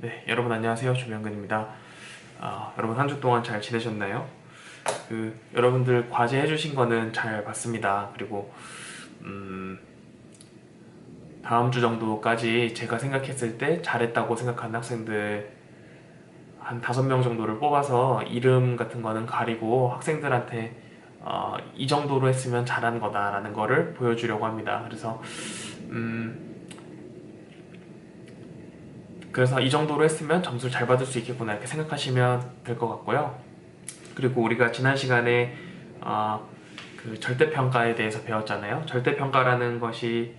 네, 여러분 안녕하세요. 조명근입니다. 여러분 한 주 동안 잘 지내셨나요? 여러분들 과제 해주신 거는 잘 봤습니다. 그리고 다음 주 정도까지 제가 생각했을 때 잘했다고 생각하는 학생들 한 5명 정도를 뽑아서 이름 같은 거는 가리고 학생들한테 이 정도로 했으면 잘한 거다라는 거를 보여주려고 합니다. 그래서 이 정도로 했으면 점수를 잘 받을 수 있겠구나 이렇게 생각하시면 될 것 같고요. 그리고 우리가 지난 시간에 절대평가에 대해서 배웠잖아요. 절대평가라는 것이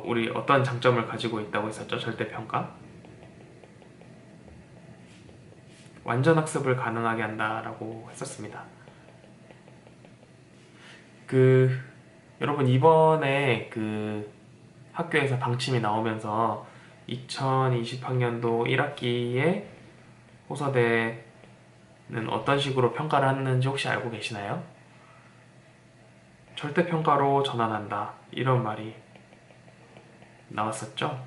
우리 어떤 장점을 가지고 있다고 했었죠. 절대평가. 완전학습을 가능하게 한다라고 했었습니다. 그 여러분 이번에 학교에서 방침이 나오면서 2020학년도 1학기에 호서대는 어떤 식으로 평가를 하는지 혹시 알고 계시나요? 절대평가로 전환한다 이런 말이 나왔었죠.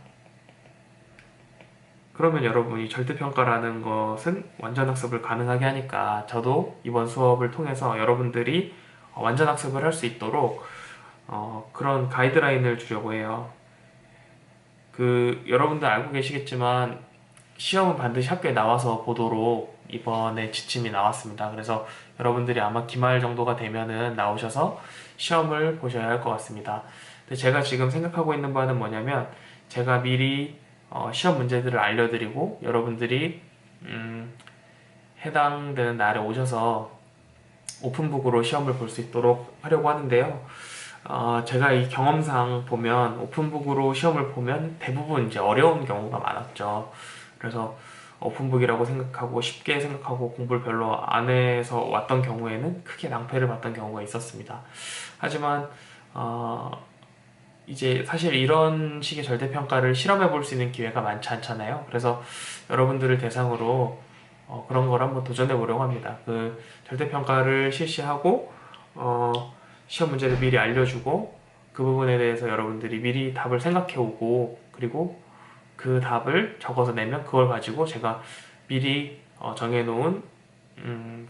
그러면 여러분이 절대평가라는 것은 완전학습을 가능하게 하니까 저도 이번 수업을 통해서 여러분들이 완전학습을 할 수 있도록 그런 가이드라인을 주려고 해요. 여러분들 알고 계시겠지만 시험은 반드시 학교에 나와서 보도록 이번에 지침이 나왔습니다. 그래서 여러분들이 아마 기말 정도가 되면은 나오셔서 시험을 보셔야 할 것 같습니다. 근데 제가 지금 생각하고 있는 바는 뭐냐면 제가 미리 시험 문제들을 알려드리고 여러분들이 해당되는 날에 오셔서 오픈북으로 시험을 볼 수 있도록 하려고 하는데요. 제가 이 경험상 보면 오픈북으로 시험을 보면 대부분 이제 어려운 경우가 많았죠. 그래서 오픈북이라고 생각하고 쉽게 생각하고 공부를 별로 안 해서 왔던 경우에는 크게 낭패를 봤던 경우가 있었습니다. 하지만 이제 사실 이런 식의 절대평가를 실험해 볼 수 있는 기회가 많지 않잖아요. 그래서 여러분들을 대상으로 그런 걸 한번 도전해 보려고 합니다. 절대평가를 실시하고 시험 문제를 미리 알려주고 그 부분에 대해서 여러분들이 미리 답을 생각해 오고 그리고 그 답을 적어서 내면 그걸 가지고 제가 미리 정해놓은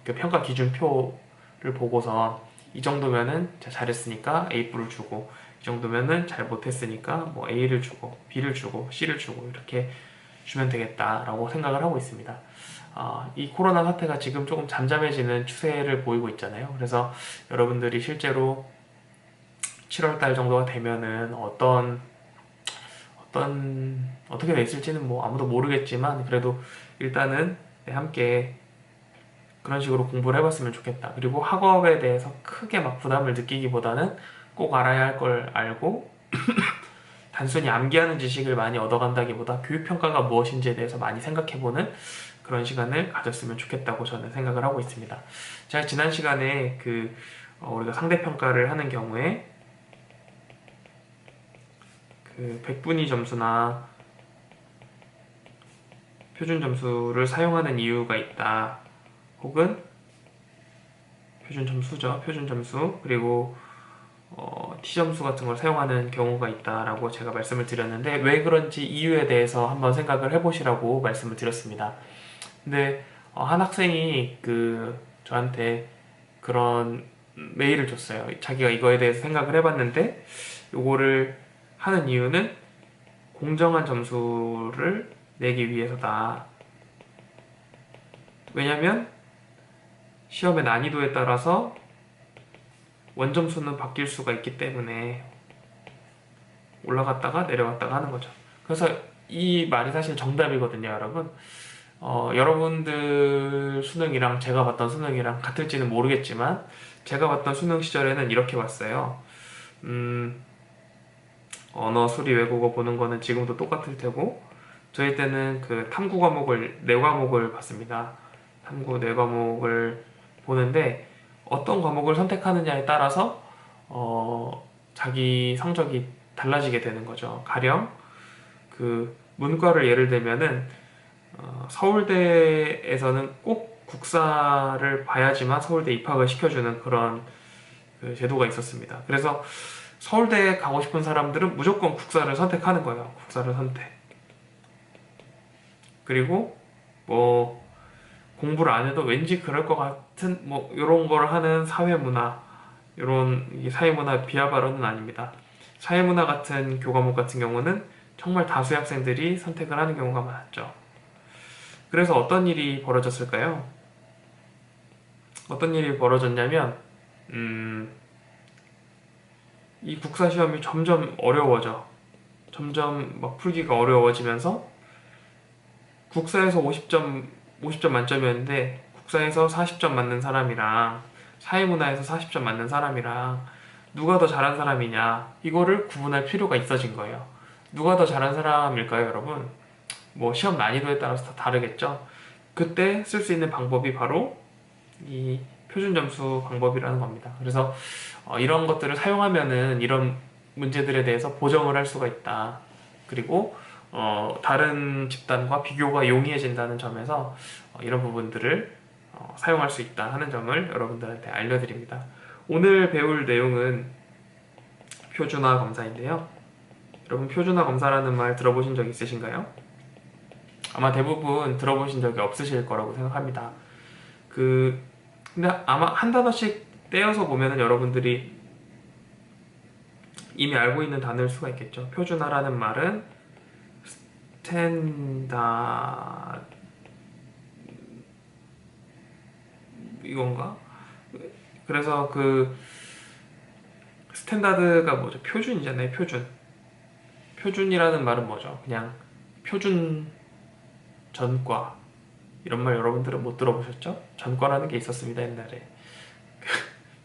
그 평가 기준표를 보고서 이 정도면은 잘했으니까 A뿔을 주고 이 정도면은 잘 못했으니까 뭐 A를 주고 B를 주고 C를 주고 이렇게 주면 되겠다라고 생각을 하고 있습니다. 이 코로나 사태가 지금 조금 잠잠해지는 추세를 보이고 있잖아요. 그래서 여러분들이 실제로 7월달 정도가 되면은 어떻게 됐을지는 뭐 아무도 모르겠지만 그래도 일단은 함께 그런 식으로 공부를 해봤으면 좋겠다. 그리고 학업에 대해서 크게 막 부담을 느끼기보다는 꼭 알아야 할 걸 알고 단순히 암기하는 지식을 많이 얻어간다기보다 교육평가가 무엇인지에 대해서 많이 생각해보는 그런 시간을 가졌으면 좋겠다고 저는 생각을 하고 있습니다. 제가 지난 시간에 우리가 상대평가를 하는 경우에 100분위 점수나 표준 점수를 사용하는 이유가 있다. 혹은 표준 점수죠. 표준 점수 그리고 T점수 같은 걸 사용하는 경우가 있다라고 제가 말씀을 드렸는데 왜 그런지 이유에 대해서 한번 생각을 해보시라고 말씀을 드렸습니다. 근데 한 학생이 저한테 그런 메일을 줬어요. 자기가 이거에 대해서 생각을 해봤는데 요거를 하는 이유는 공정한 점수를 내기 위해서다. 왜냐면 시험의 난이도에 따라서 원점수는 바뀔 수가 있기 때문에 올라갔다가 내려갔다가 하는 거죠. 그래서 이 말이 사실 정답이거든요, 여러분. 여러분들 수능이랑 제가 봤던 수능이랑 같을지는 모르겠지만 제가 봤던 수능 시절에는 이렇게 봤어요. 언어, 수리, 외국어 보는 거는 지금도 똑같을 테고 저희 때는 탐구 과목을 4과목을 봤습니다. 탐구 4과목을 보는데 어떤 과목을 선택하느냐에 따라서 자기 성적이 달라지게 되는 거죠. 가령 문과를 예를 들면은 서울대에서는 꼭 국사를 봐야지만 서울대 입학을 시켜주는 그런 제도가 있었습니다. 그래서 서울대에 가고 싶은 사람들은 무조건 국사를 선택하는 거예요. 국사를 선택. 그리고 뭐 공부를 안 해도 왠지 그럴 것 같은 뭐 이런 걸 하는 사회문화, 이런 사회문화 비하 발언은 아닙니다. 사회문화 같은 교과목 같은 경우는 정말 다수의 학생들이 선택을 하는 경우가 많았죠. 그래서 어떤 일이 벌어졌을까요? 어떤 일이 벌어졌냐면 이 국사 시험이 점점 어려워져. 점점 막 풀기가 어려워지면서 국사에서 50점 만점이었는데 국사에서 40점 맞는 사람이랑 사회문화에서 40점 맞는 사람이랑 누가 더 잘한 사람이냐, 이거를 구분할 필요가 있어진 거예요. 누가 더 잘한 사람일까요, 여러분? 뭐 시험 난이도에 따라서 다 다르겠죠. 그때 쓸 수 있는 방법이 바로 이 표준 점수 방법이라는 겁니다. 그래서 이런 것들을 사용하면은 이런 문제들에 대해서 보정을 할 수가 있다. 그리고 다른 집단과 비교가 용이해진다는 점에서 이런 부분들을 사용할 수 있다 하는 점을 여러분들한테 알려드립니다. 오늘 배울 내용은 표준화 검사인데요. 여러분, 표준화 검사라는 말 들어보신 적 있으신가요? 아마 대부분 들어보신 적이 없으실 거라고 생각합니다. 근데 아마 한 단어씩 떼어서 보면은 여러분들이 이미 알고 있는 단어일 수가 있겠죠. 표준화라는 말은 스탠다드 이건가? 그래서 그 스탠다드가 뭐죠? 표준이잖아요. 표준이라는 말은 뭐죠? 그냥 표준 전과, 이런 말 여러분들은 못 들어보셨죠? 전과라는 게 있었습니다, 옛날에.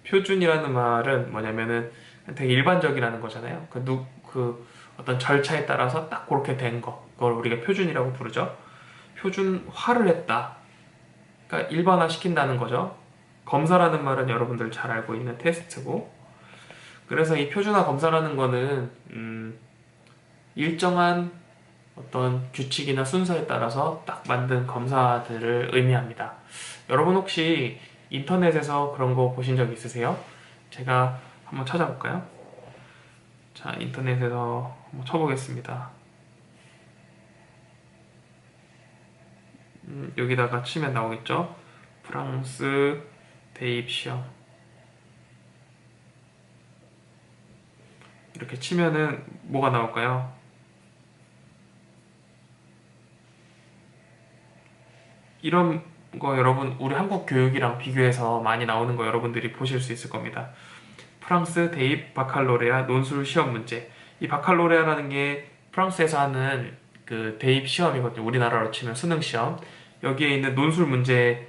표준이라는 말은 뭐냐면은 되게 일반적이라는 거잖아요. 그 어떤 절차에 따라서 딱 그렇게 된 거, 그걸 우리가 표준이라고 부르죠. 표준화를 했다, 그러니까 일반화 시킨다는 거죠. 검사라는 말은 여러분들 잘 알고 있는 테스트고, 그래서 이 표준화 검사라는 거는 일정한 어떤 규칙이나 순서에 따라서 딱 만든 검사들을 의미합니다. 여러분 혹시 인터넷에서 그런 거 보신 적 있으세요? 제가 한번 찾아볼까요? 자, 인터넷에서 한번 쳐보겠습니다. 여기다가 치면 나오겠죠? 프랑스 대입 시험. 이렇게 치면은 뭐가 나올까요? 이런 거 여러분, 우리 한국 교육이랑 비교해서 많이 나오는 거 여러분들이 보실 수 있을 겁니다. 프랑스 대입 바칼로레아 논술 시험 문제. 이 바칼로레아라는 게 프랑스에서 하는 그 대입 시험이거든요. 우리나라로 치면 수능 시험. 여기에 있는 논술 문제에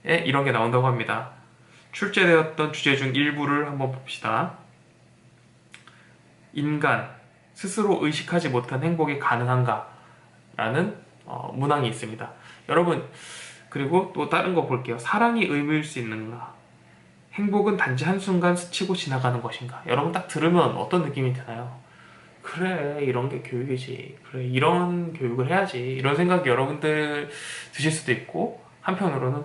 이런 게 나온다고 합니다. 출제되었던 주제 중 일부를 한번 봅시다. 인간, 스스로 의식하지 못한 행복이 가능한가? 라는 문항이 있습니다. 여러분, 그리고 또 다른 거 볼게요. 사랑이 의무일 수 있는가? 행복은 단지 한순간 스치고 지나가는 것인가? 여러분 딱 들으면 어떤 느낌이 드나요? 그래, 이런 게 교육이지. 그래, 이런 교육을 해야지. 이런 생각이 여러분들 드실 수도 있고, 한편으로는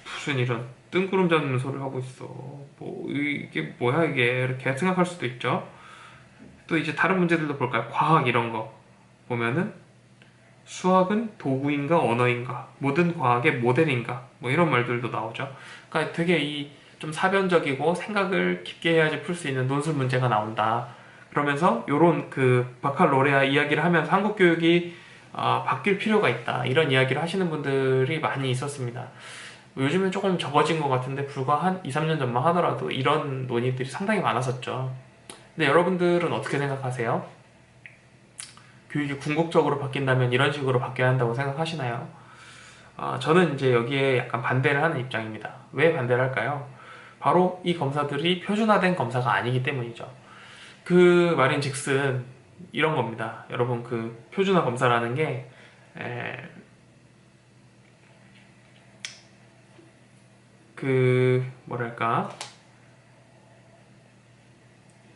무슨 이런 뜬구름 잡는 소리를 하고 있어. 뭐, 이게 뭐야, 이게. 이렇게 생각할 수도 있죠. 또 이제 다른 문제들도 볼까요? 과학 이런 거 보면은 수학은 도구인가 언어인가, 모든 과학의 모델인가, 뭐 이런 말들도 나오죠. 그러니까 되게 이 좀 사변적이고 생각을 깊게 해야지 풀 수 있는 논술 문제가 나온다. 그러면서 요런 그 바칼로레아 이야기를 하면서 한국 교육이 바뀔 필요가 있다, 이런 이야기를 하시는 분들이 많이 있었습니다. 요즘은 조금 적어진 것 같은데 불과 한 2, 3년 전만 하더라도 이런 논의들이 상당히 많았었죠. 근데 여러분들은 어떻게 생각하세요? 교육이 궁극적으로 바뀐다면 이런 식으로 바뀌어야 한다고 생각하시나요? 저는 이제 여기에 약간 반대를 하는 입장입니다. 왜 반대를 할까요? 바로 이 검사들이 표준화된 검사가 아니기 때문이죠. 그 말인즉슨 이런 겁니다. 여러분, 그 표준화 검사라는 게 뭐랄까,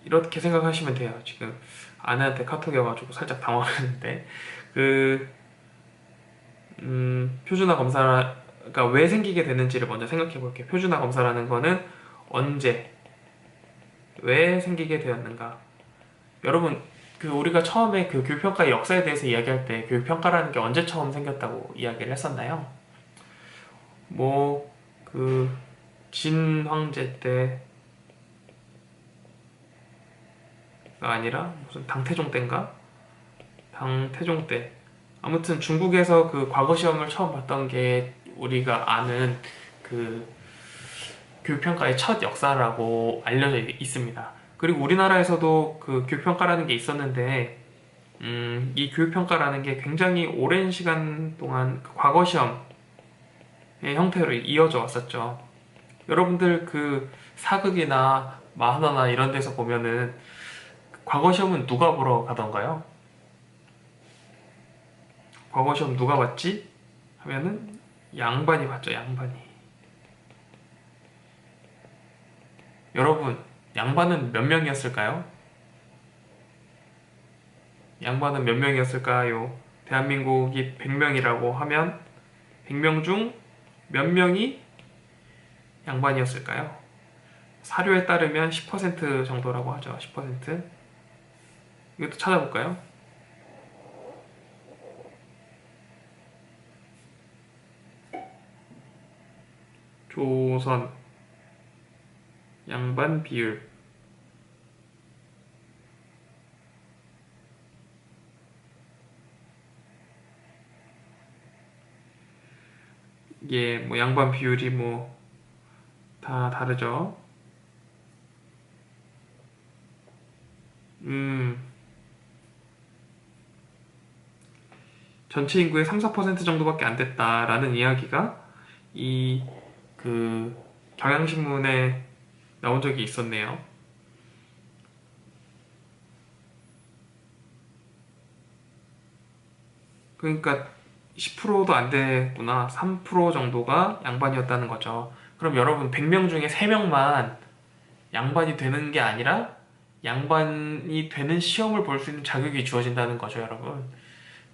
이렇게 생각하시면 돼요. 지금 아내한테 카톡이 와가지고 살짝 당황했는데, 표준화 검사가 왜 생기게 되는지를 먼저 생각해 볼게요. 표준화 검사라는 거는 언제, 왜 생기게 되었는가? 여러분, 우리가 처음에 그 교육평가의 역사에 대해서 이야기할 때 교육평가라는 게 언제 처음 생겼다고 이야기를 했었나요? 뭐, 그, 진 황제 때가 아니라 무슨 당태종 때인가? 당태종 때. 아무튼 중국에서 그 과거 시험을 처음 봤던 게 우리가 아는 그 교육평가의 첫 역사라고 알려져 있습니다. 그리고 우리나라에서도 그 교육평가라는 게 있었는데, 이 교육평가라는 게 굉장히 오랜 시간 동안 그 과거 시험의 형태로 이어져 왔었죠. 여러분들 그 사극이나 만화나 이런 데서 보면은 과거 시험은 누가 보러 가던가요? 과거 시험 누가 봤지? 하면은 양반이 봤죠, 양반이. 여러분, 양반은 몇 명이었을까요? 양반은 몇 명이었을까요? 대한민국이 100명이라고 하면 100명 중 몇 명이 양반이었을까요? 사료에 따르면 10% 정도라고 하죠. 10%. 이것도 찾아볼까요? 조선 양반 비율. 이게 뭐 양반 비율이 뭐 다 다르죠. 음, 전체 인구의 3, 4% 정도밖에 안 됐다라는 이야기가 이 그 경향신문에 나온 적이 있었네요. 그러니까 10%도 안 됐구나. 3% 정도가 양반이었다는 거죠. 그럼 여러분 100명 중에 3명만 양반이 되는 게 아니라 양반이 되는 시험을 볼 수 있는 자격이 주어진다는 거죠, 여러분.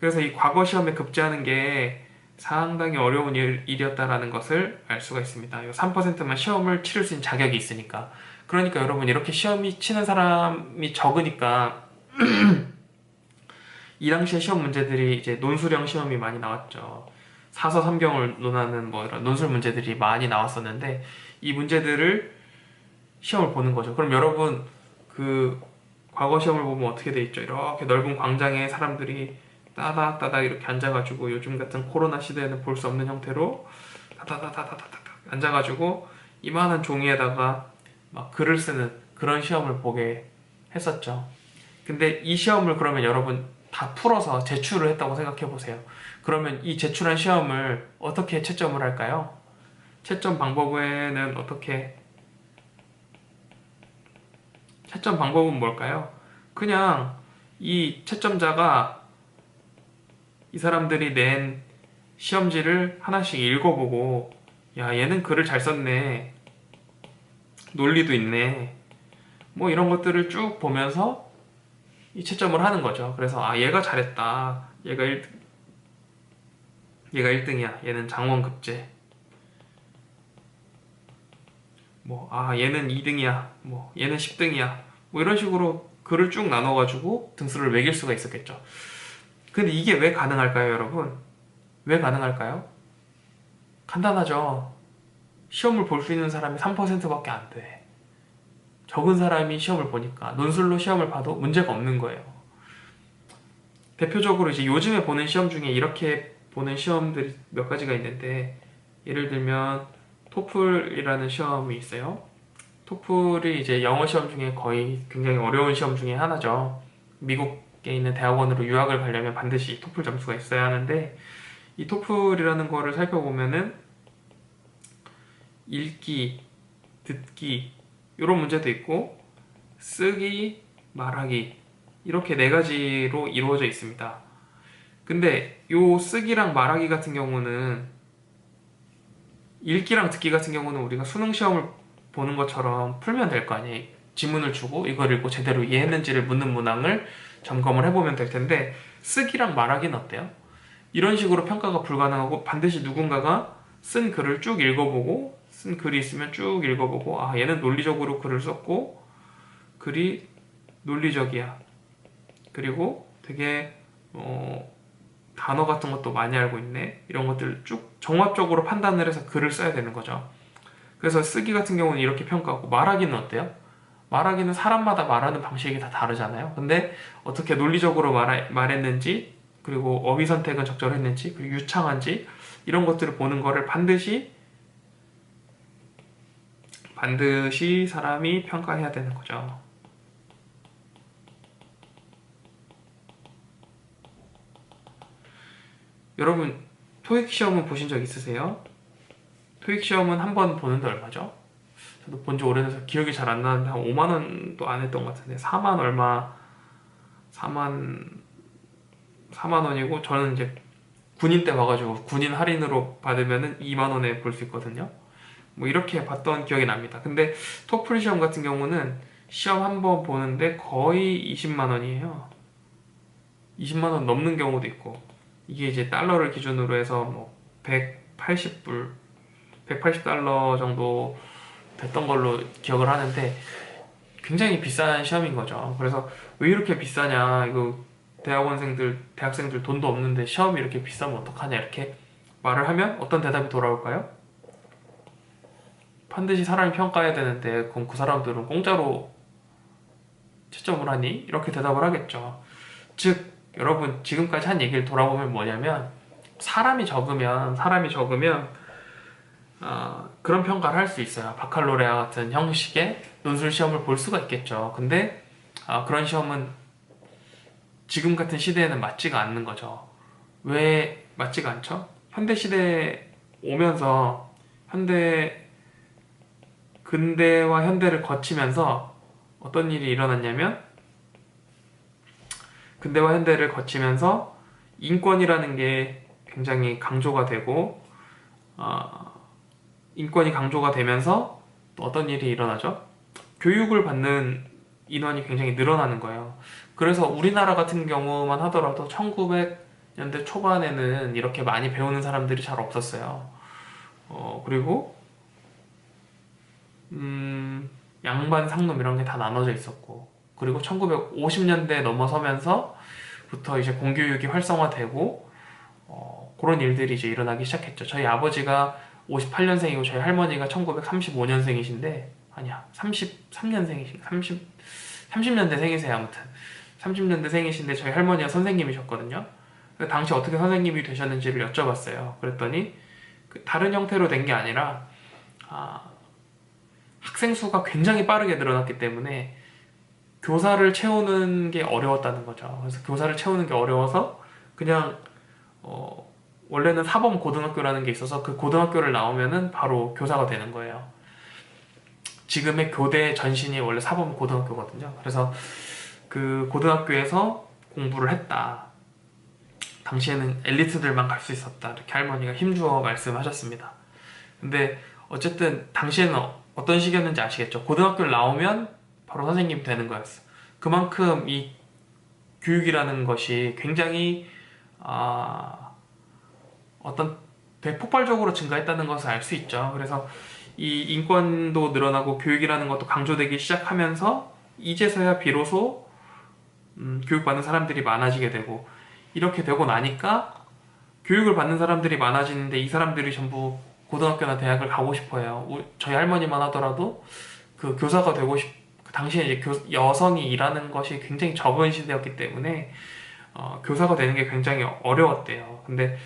그래서 이 과거 시험에 급제하는 게 상당히 어려운 일이었다라는 것을 알 수가 있습니다. 이 3%만 시험을 치를 수 있는 자격이 있으니까. 그러니까 여러분 이렇게 시험이 치는 사람이 적으니까 이 당시에 시험 문제들이 이제 논술형 시험이 많이 나왔죠. 사서 삼경을 논하는 뭐 이런 논술 문제들이 많이 나왔었는데 이 문제들을 시험을 보는 거죠. 그럼 여러분 그 과거 시험을 보면 어떻게 돼 있죠? 이렇게 넓은 광장에 사람들이 따닥따닥 이렇게 앉아가지고 요즘 같은 코로나 시대에는 볼 수 없는 형태로 다다다다다다닥 앉아가지고 이만한 종이에다가 막 글을 쓰는 그런 시험을 보게 했었죠. 근데 이 시험을 그러면 여러분 다 풀어서 제출을 했다고 생각해 보세요. 그러면 이 제출한 시험을 어떻게 채점을 할까요? 채점 방법에는 채점 방법은 뭘까요? 그냥 이 채점자가 이 사람들이 낸 시험지를 하나씩 읽어보고, 야, 얘는 글을 잘 썼네. 논리도 있네. 뭐 이런 것들을 쭉 보면서 이 채점을 하는 거죠. 그래서, 아, 얘가 잘했다. 얘가 1등이야. 얘는 장원급제. 뭐, 아, 얘는 2등이야. 뭐, 얘는 10등이야. 뭐 이런 식으로 글을 쭉 나눠가지고 등수를 매길 수가 있었겠죠. 근데 이게 왜 가능할까요, 여러분? 왜 가능할까요? 간단하죠. 시험을 볼 수 있는 사람이 3%밖에 안 돼. 적은 사람이 시험을 보니까 논술로 시험을 봐도 문제가 없는 거예요. 대표적으로 이제 요즘에 보는 시험 중에 이렇게 보는 시험들이 몇 가지가 있는데 예를 들면 토플이라는 시험이 있어요. 토플이 이제 영어 시험 중에 거의 굉장히 어려운 시험 중에 하나죠. 미국에 있는 대학원으로 유학을 가려면 반드시 토플 점수가 있어야 하는데 이 토플이라는 거를 살펴보면은 읽기, 듣기 이런 문제도 있고 쓰기, 말하기 이렇게 네 가지로 이루어져 있습니다. 근데 요 쓰기랑 말하기 같은 경우는 읽기랑 듣기 같은 경우는 우리가 수능 시험을 보는 것처럼 풀면 될 거 아니에요. 지문을 주고 이걸 읽고 제대로 이해했는지를 묻는 문항을 점검을 해보면 될 텐데 쓰기랑 말하기는 어때요? 이런 식으로 평가가 불가능하고 반드시 누군가가 쓴 글을 쭉 읽어보고 쓴 글이 있으면 쭉 읽어보고 아 얘는 논리적으로 글을 썼고 글이 논리적이야. 그리고 되게 단어 같은 것도 많이 알고 있네, 이런 것들 쭉 종합적으로 판단을 해서 글을 써야 되는 거죠. 그래서 쓰기 같은 경우는 이렇게 평가하고, 말하기는 어때요? 말하기는 사람마다 말하는 방식이 다 다르잖아요. 근데 어떻게 논리적으로 말했는지, 그리고 어휘 선택은 적절했는지, 그리고 유창한지, 이런 것들을 보는 거를 반드시 사람이 평가해야 되는 거죠. 여러분, 토익 시험은 보신 적 있으세요? 토익 시험은 한 번 보는데 얼마죠? 저도 본지 오래돼서 기억이 잘 안 나는데 한 5만 원도 안 했던 것 같은데, 4만 얼마, 4만 4만 원이고, 저는 이제 군인 때 봐가지고 군인 할인으로 받으면은 2만 원에 볼 수 있거든요. 뭐 이렇게 봤던 기억이 납니다. 근데 토플 시험 같은 경우는 시험 한 번 보는데 거의 20만 원이에요. 20만 원 넘는 경우도 있고, 이게 이제 달러를 기준으로 해서 뭐 180불, 180달러 정도 됐던 걸로 기억을 하는데, 굉장히 비싼 시험인 거죠. 그래서 왜 이렇게 비싸냐, 이거 대학생들 돈도 없는데 시험이 이렇게 비싸면 어떡하냐, 이렇게 말을 하면 어떤 대답이 돌아올까요? 반드시 사람이 평가해야 되는데 그럼 그 사람들은 공짜로 채점을 하니? 이렇게 대답을 하겠죠. 즉, 여러분, 지금까지 한 얘기를 돌아보면 뭐냐면, 사람이 적으면 그런 평가를 할 수 있어요. 바칼로레아 같은 형식의 논술 시험을 볼 수가 있겠죠. 근데 그런 시험은 지금 같은 시대에는 맞지가 않는 거죠. 왜 맞지가 않죠? 현대 시대에 오면서, 근대와 현대를 거치면서 어떤 일이 일어났냐면, 근대와 현대를 거치면서 인권이라는 게 굉장히 강조가 되고, 어, 인권이 강조가 되면서 또 어떤 일이 일어나죠? 교육을 받는 인원이 굉장히 늘어나는 거예요. 그래서 우리나라 같은 경우만 하더라도 1900년대 초반에는 이렇게 많이 배우는 사람들이 잘 없었어요. 그리고 양반, 상놈 이런 게 다 나눠져 있었고, 그리고 1950년대 넘어서면서부터 이제 공교육이 활성화되고, 그런 일들이 이제 일어나기 시작했죠. 저희 아버지가 58년생이고 저희 할머니가 1935년생이신데, 아니야, 33년생이신가? 30년대 생이세요, 아무튼. 30년대 생이신데 저희 할머니가 선생님이셨거든요. 당시 어떻게 선생님이 되셨는지를 여쭤봤어요. 그랬더니 다른 형태로 된 게 아니라, 아, 학생 수가 굉장히 빠르게 늘어났기 때문에 교사를 채우는 게 어려웠다는 거죠. 그래서 교사를 채우는 게 어려워서 그냥 원래는 사범 고등학교라는 게 있어서 그 고등학교를 나오면은 바로 교사가 되는 거예요. 지금의 교대 전신이 원래 사범 고등학교거든요. 그래서 그 고등학교에서 공부를 했다. 당시에는 엘리트들만 갈 수 있었다. 이렇게 할머니가 힘주어 말씀하셨습니다. 근데 어쨌든 당시에는 어떤 시기였는지 아시겠죠? 고등학교를 나오면 바로 선생님 되는 거였어. 그만큼 이 교육이라는 것이 굉장히 어떤 대폭발적으로 증가했다는 것을 알 수 있죠. 그래서 이 인권도 늘어나고 교육이라는 것도 강조되기 시작하면서 이제서야 비로소 교육받는 사람들이 많아지게 되고, 이렇게 되고 나니까 교육을 받는 사람들이 많아지는데 이 사람들이 전부 고등학교나 대학을 가고 싶어요. 저희 할머니만 하더라도 그 교사가 되고 그 당시에 이제 여성이 일하는 것이 굉장히 적은 시대였기 때문에 교사가 되는 게 굉장히 어려웠대요. 근데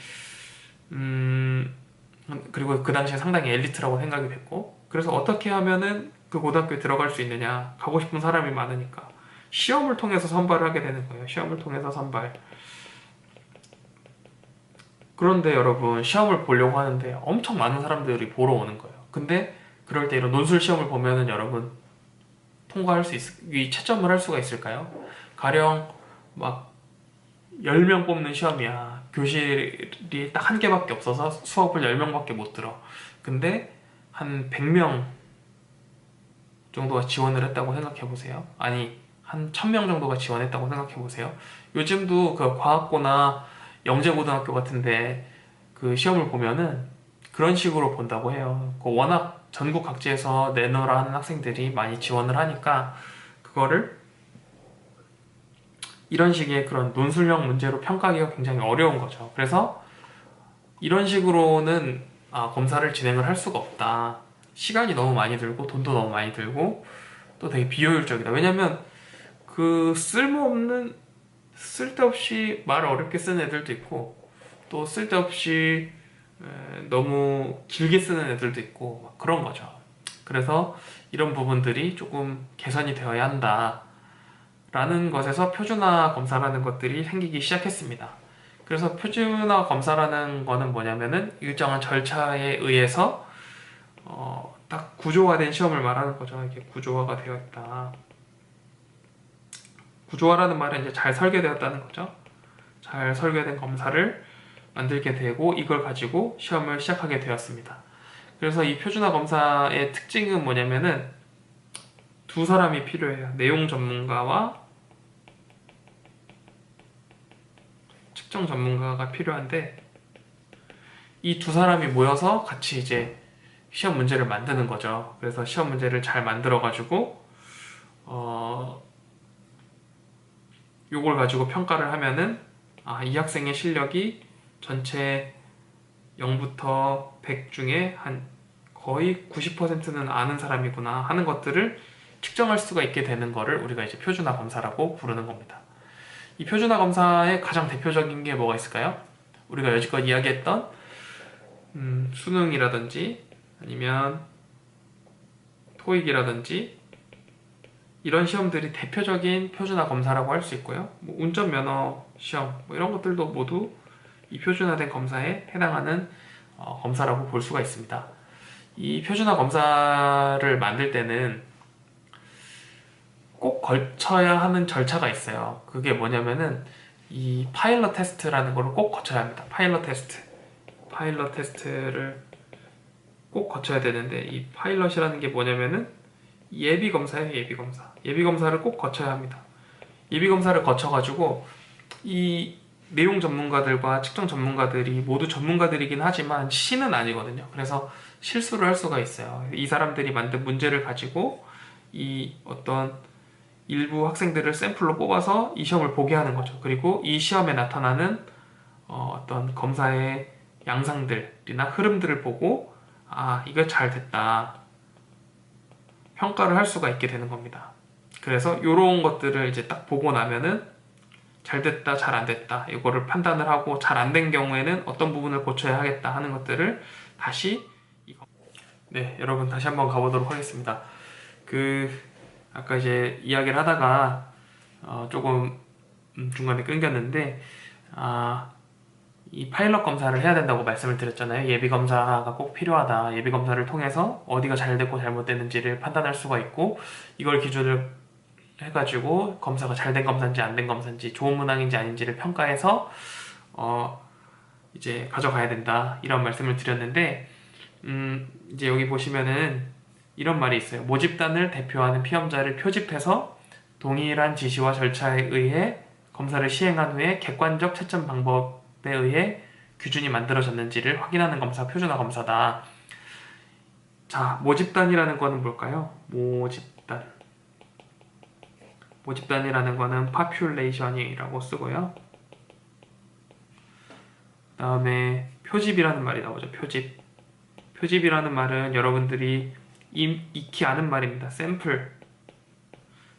그리고 그 당시에 상당히 엘리트라고 생각이 됐고, 그래서 어떻게 하면은 그 고등학교에 들어갈 수 있느냐, 가고 싶은 사람이 많으니까 시험을 통해서 선발을 하게 되는 거예요. 시험을 통해서 선발. 그런데 여러분, 시험을 보려고 하는데 엄청 많은 사람들이 보러 오는 거예요. 근데 그럴 때 이런 논술 시험을 보면은 여러분, 이 채점을 할 수가 있을까요? 가령 막 10명 뽑는 시험이야. 교실이 딱 한 개밖에 없어서 수업을 10명밖에 못 들어. 근데 한 100명 정도가 지원을 했다고 생각해 보세요. 아니, 한 1000명 정도가 지원했다고 생각해 보세요. 요즘도 그 과학고나 영재고등학교 같은데 그 시험을 보면은 그런 식으로 본다고 해요. 워낙 전국 각지에서 내노라 하는 학생들이 많이 지원을 하니까 그거를 이런 식의 그런 논술형 문제로 평가하기가 굉장히 어려운 거죠. 그래서 이런 식으로는 검사를 진행을 할 수가 없다. 시간이 너무 많이 들고 돈도 너무 많이 들고 또 되게 비효율적이다. 왜냐면 그 쓸데없이 말을 어렵게 쓰는 애들도 있고 또 쓸데없이 너무 길게 쓰는 애들도 있고 막 그런 거죠. 그래서 이런 부분들이 조금 개선이 되어야 한다 라는 것에서 표준화 검사라는 것들이 생기기 시작했습니다. 그래서 표준화 검사라는 거는 뭐냐면은 일정한 절차에 의해서 딱 구조화된 시험을 말하는 거죠. 이게 구조화가 되어 있다. 구조화라는 말은 이제 잘 설계되었다는 거죠. 잘 설계된 검사를 만들게 되고 이걸 가지고 시험을 시작하게 되었습니다. 그래서 이 표준화 검사의 특징은 뭐냐면은 두 사람이 필요해요. 내용 전문가와 측정 전문가가 필요한데 이 두 사람이 모여서 같이 이제 시험 문제를 만드는 거죠. 그래서 시험 문제를 잘 만들어 가지고 요걸 가지고 평가를 하면은 이 학생의 실력이 전체 0부터 100 중에 한 거의 90%는 아는 사람이구나 하는 것들을 측정할 수가 있게 되는 거를 우리가 이제 표준화 검사라고 부르는 겁니다. 이 표준화 검사의 가장 대표적인 게 뭐가 있을까요? 우리가 여지껏 이야기했던 수능이라든지 아니면 토익이라든지 이런 시험들이 대표적인 표준화 검사라고 할 수 있고요. 뭐 운전면허 시험 뭐 이런 것들도 모두 이 표준화된 검사에 해당하는 검사라고 볼 수가 있습니다. 이 표준화 검사를 만들 때는 꼭 거쳐야 하는 절차가 있어요. 그게 뭐냐면은 이 파일럿 테스트라는 거를 꼭 거쳐야 합니다. 파일럿 테스트를 꼭 거쳐야 되는데 이 파일럿이라는 게 뭐냐면은 예비검사예요. 예비검사를 꼭 거쳐야 합니다. 예비검사를 거쳐가지고 이 내용 전문가들과 측정 전문가들이 모두 전문가들이긴 하지만 신은 아니거든요. 그래서 실수를 할 수가 있어요. 이 사람들이 만든 문제를 가지고 이 어떤 일부 학생들을 샘플로 뽑아서 이 시험을 보게 하는 거죠. 그리고 이 시험에 나타나는 어떤 검사의 양상들이나 흐름들을 보고 이거 잘 됐다 평가를 할 수가 있게 되는 겁니다. 그래서 이런 것들을 이제 딱 보고 나면은 잘 됐다, 잘 안 됐다 이거를 판단을 하고 잘 안 된 경우에는 어떤 부분을 고쳐야 하겠다 하는 것들을 다시 네, 여러분 다시 한번 가보도록 하겠습니다. 아까 이제 이야기를 하다가 조금 중간에 끊겼는데 이 파일럿 검사를 해야 된다고 말씀을 드렸잖아요. 예비 검사가 꼭 필요하다. 예비 검사를 통해서 어디가 잘 됐고 잘못됐는지를 판단할 수가 있고 이걸 기준을 해가지고 검사가 잘 된 검사인지 안 된 검사인지 좋은 문항인지 아닌지를 평가해서 이제 가져가야 된다. 이런 말씀을 드렸는데 이제 여기 보시면은 이런 말이 있어요. 모집단을 대표하는 피험자를 표집해서 동일한 지시와 절차에 의해 검사를 시행한 후에 객관적 채점 방법에 의해 규준이 만들어졌는지를 확인하는 검사, 표준화 검사다. 자, 모집단이라는 거는 뭘까요? 모집단이라는 거는 population이라고 쓰고요. 그 다음에 표집이라는 말이 나오죠. 표집이라는 말은 여러분들이 익히 아는 말입니다.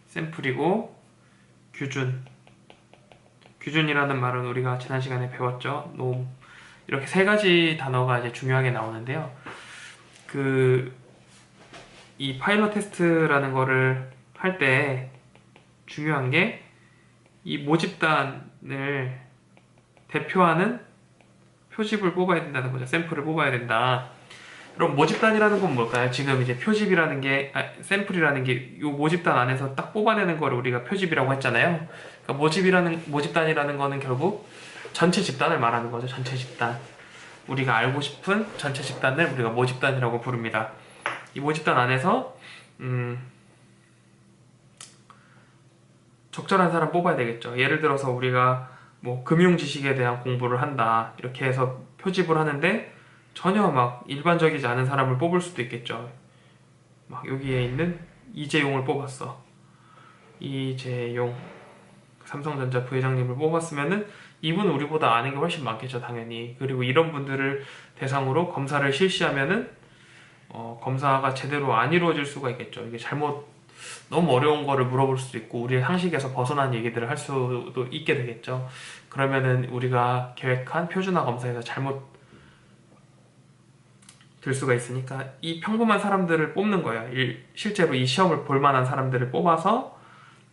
샘플이고 규준이라는 말은 우리가 지난 시간에 배웠죠. 이렇게 세 가지 단어가 이제 중요하게 나오는데요. 이 파일럿 테스트라는 거를 할 때 중요한 게 이 모집단을 대표하는 표집을 뽑아야 된다는 거죠. 샘플을 뽑아야 된다. 그럼 모집단이라는 건 뭘까요? 지금 이제 표집이라는 게, 샘플이라는 게 이 모집단 안에서 딱 뽑아내는 거를 우리가 표집이라고 했잖아요. 그러니까 모집단이라는 거는 결국 전체 집단을 말하는 거죠. 전체 집단. 우리가 알고 싶은 전체 집단을 우리가 모집단이라고 부릅니다. 이 모집단 안에서 적절한 사람 뽑아야 되겠죠. 예를 들어서 우리가 뭐 금융 지식에 대한 공부를 한다 이렇게 해서 표집을 하는데 전혀 막 일반적이지 않은 사람을 뽑을 수도 있겠죠. 막 여기에 있는 이재용을 뽑았어. 이재용 삼성전자 부회장님을 뽑았으면은 이분은 우리보다 아는 게 훨씬 많겠죠, 당연히. 그리고 이런 분들을 대상으로 검사를 실시하면은 검사가 제대로 안 이루어질 수가 있겠죠. 이게 잘못 너무 어려운 거를 물어볼 수도 있고 우리의 상식에서 벗어난 얘기들을 할 수도 있게 되겠죠. 그러면은 우리가 계획한 표준화 검사에서 잘못 될 수가 있으니까 이 평범한 사람들을 뽑는 거예요. 실제로 이 시험을 볼 만한 사람들을 뽑아서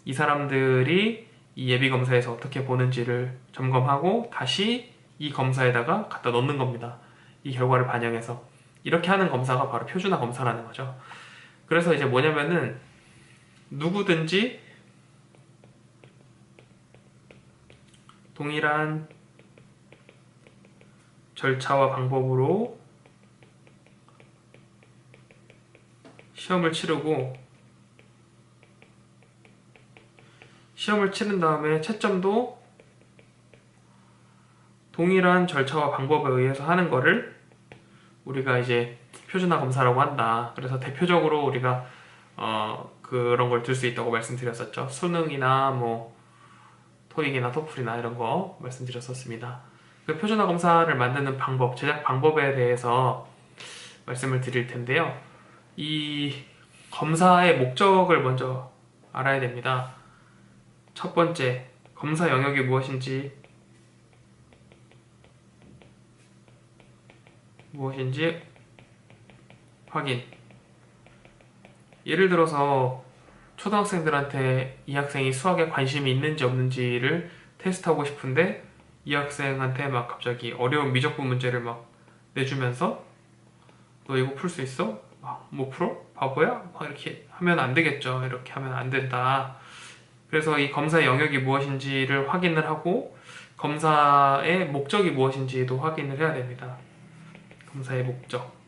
이 사람들이 이 예비 검사에서 어떻게 보는지를 점검하고 다시 이 검사에다가 갖다 넣는 겁니다. 이 결과를 반영해서 이렇게 하는 검사가 바로 표준화 검사라는 거죠. 그래서 이제 뭐냐면은 누구든지 동일한 절차와 방법으로 시험을 치르고 시험을 치른 다음에 채점도 동일한 절차와 방법에 의해서 하는 거를 우리가 이제 표준화 검사라고 한다. 그래서 대표적으로 우리가 그런 걸 들 수 있다고 말씀드렸었죠. 수능이나 뭐 토익이나 토플이나 이런 거 말씀드렸었습니다. 그 표준화 검사를 만드는 방법, 제작 방법에 대해서 말씀을 드릴 텐데요. 이 검사의 목적을 먼저 알아야 됩니다. 첫 번째, 검사 영역이 무엇인지 확인. 예를 들어서 초등학생들한테 이 학생이 수학에 관심이 있는지 없는지를 테스트하고 싶은데 이 학생한테 막 갑자기 어려운 미적분 문제를 막 내주면서 너 이거 풀 수 있어? 못 풀어? 바보야? 막 이렇게 하면 안 되겠죠. 이렇게 하면 안 된다. 그래서 이 검사의 영역이 무엇인지를 확인을 하고 검사의 목적이 무엇인지도 확인을 해야 됩니다. 검사의 목적.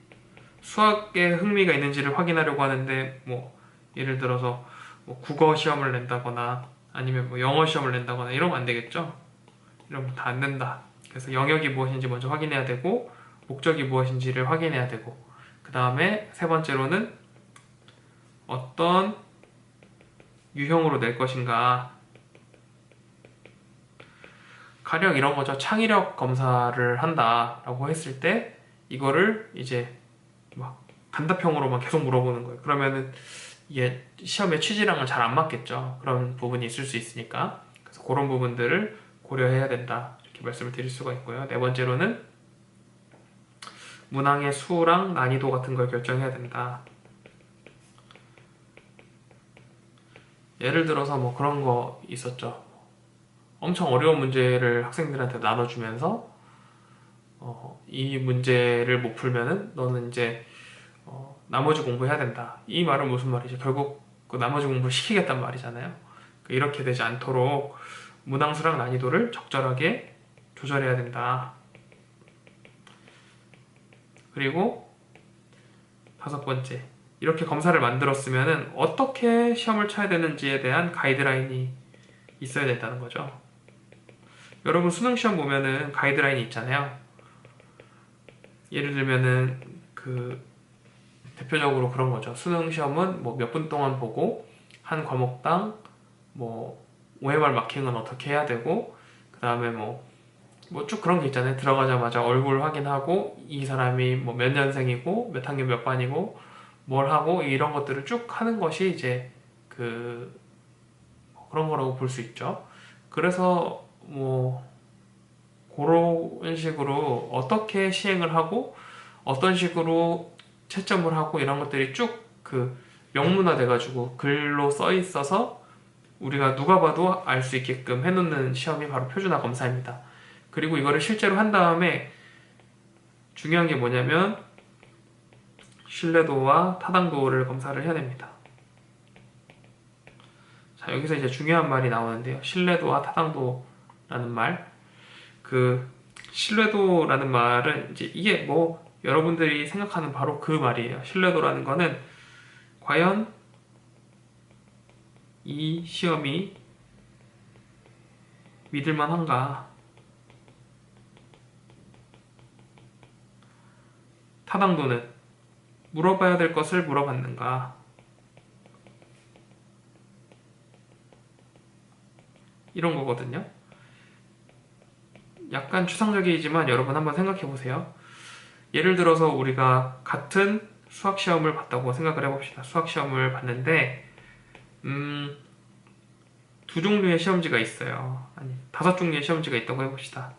수학에 흥미가 있는지를 확인하려고 하는데 뭐 예를 들어서 뭐 국어 시험을 낸다거나 아니면 뭐 영어 시험을 낸다거나 이러면 안 되겠죠. 이러면 다 안 된다. 그래서 영역이 무엇인지 먼저 확인해야 되고 목적이 무엇인지를 확인해야 되고 그 다음에 세 번째로는 어떤 유형으로 낼 것인가. 가령 이런 거죠. 창의력 검사를 한다라고 했을 때 이거를 이제 막 단답형으로만 계속 물어보는 거예요. 그러면은 이게 시험의 취지랑은 잘 안 맞겠죠. 그런 부분이 있을 수 있으니까. 그래서 그런 부분들을 고려해야 된다. 이렇게 말씀을 드릴 수가 있고요. 네 번째로는 문항의 수랑 난이도 같은 걸 결정해야 된다. 예를 들어서 뭐 그런 거 있었죠. 엄청 어려운 문제를 학생들한테 나눠주면서 이 문제를 못 풀면은 너는 이제 나머지 공부해야 된다. 이 말은 무슨 말이죠? 결국 그 나머지 공부를 시키겠단 말이잖아요. 이렇게 되지 않도록 문항수랑 난이도를 적절하게 조절해야 된다. 그리고 다섯 번째, 이렇게 검사를 만들었으면은 어떻게 시험을 쳐야 되는지에 대한 가이드라인이 있어야 된다는 거죠. 여러분 수능 시험 보면은 가이드라인이 있잖아요. 예를 들면은 대표적으로 그런 거죠. 수능 시험은 뭐 몇 분 동안 보고 한 과목당 뭐 OMR 마킹은 어떻게 해야 되고 그 다음에 뭐 쭉 그런 게 있잖아요. 들어가자마자 얼굴 확인하고 이 사람이 뭐 몇 년생이고 몇 학년 몇 반이고 뭘 하고 이런 것들을 쭉 하는 것이 이제 그런 거라고 볼 수 있죠. 그래서 뭐 그런 식으로 어떻게 시행을 하고 어떤 식으로 채점을 하고 이런 것들이 쭉 명문화 돼가지고 글로 써 있어서 우리가 누가 봐도 알 수 있게끔 해놓는 시험이 바로 표준화 검사입니다. 그리고 이거를 실제로 한 다음에 중요한 게 뭐냐면 신뢰도와 타당도를 검사를 해야 됩니다. 자, 여기서 이제 중요한 말이 나오는데요. 신뢰도와 타당도라는 말. 신뢰도라는 말은 이제 이게 뭐 여러분들이 생각하는 바로 그 말이에요. 신뢰도라는 거는 과연 이 시험이 믿을만한가? 타당도는 물어봐야 될 것을 물어봤는가? 이런 거거든요. 약간 추상적이지만 여러분 한번 생각해 보세요. 예를 들어서 우리가 같은 수학 시험을 봤다고 생각을 해봅시다. 수학 시험을 봤는데 두 종류의 시험지가 있어요. 아니, 5종류의 시험지가 있다고 해봅시다.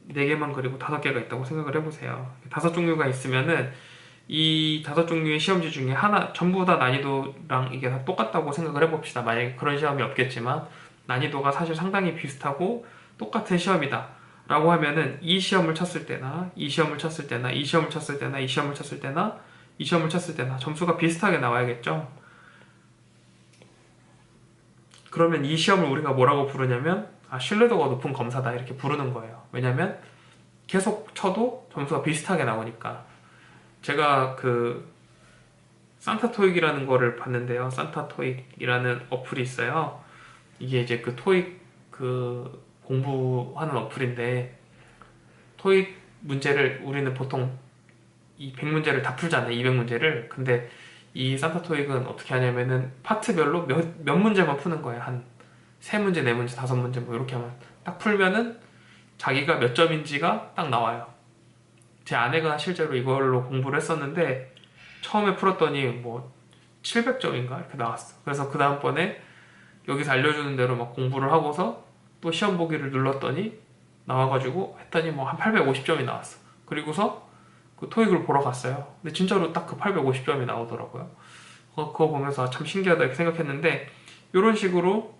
4개만 그리고 5개가 있다고 생각을 해보세요. 5종류가 있으면은 이 5종류의 시험지 중에 하나, 전부 다 난이도랑 이게 다 똑같다고 생각을 해봅시다. 만약에 그런 시험이 없겠지만 난이도가 사실 상당히 비슷하고 똑같은 시험이다 라고 하면은 이 시험을 쳤을 때나 이 시험을 쳤을 때나 이 시험을 쳤을 때나 이 시험을 쳤을 때나 이 시험을 쳤을 때나 점수가 비슷하게 나와야겠죠. 그러면 이 시험을 우리가 뭐라고 부르냐면 신뢰도가 높은 검사다 이렇게 부르는 거예요. 왜냐면 계속 쳐도 점수가 비슷하게 나오니까. 제가 그 산타토익이라는 거를 봤는데요. 산타토익이라는 어플이 있어요. 이게 이제 그 토익 그 공부하는 어플인데 토익 문제를 우리는 보통 이 100문제를 다 풀잖아요. 200문제를. 근데 이 산타토익은 어떻게 하냐면은 파트별로 몇 문제만 푸는 거예요. 한 3문제, 4문제, 5문제 뭐 이렇게 하면 딱 풀면은 자기가 몇 점인지가 딱 나와요. 제 아내가 실제로 이걸로 공부를 했었는데 처음에 풀었더니 뭐 700점인가 이렇게 나왔어. 그래서 그 다음번에 여기서 알려주는 대로 막 공부를 하고서 또 시험 보기를 눌렀더니 나와가지고 했더니 뭐 한 850점이 나왔어. 그리고서 그 토익을 보러 갔어요. 근데 진짜로 딱 그 850점이 나오더라고요. 그거 보면서 참 신기하다 이렇게 생각했는데 이런 식으로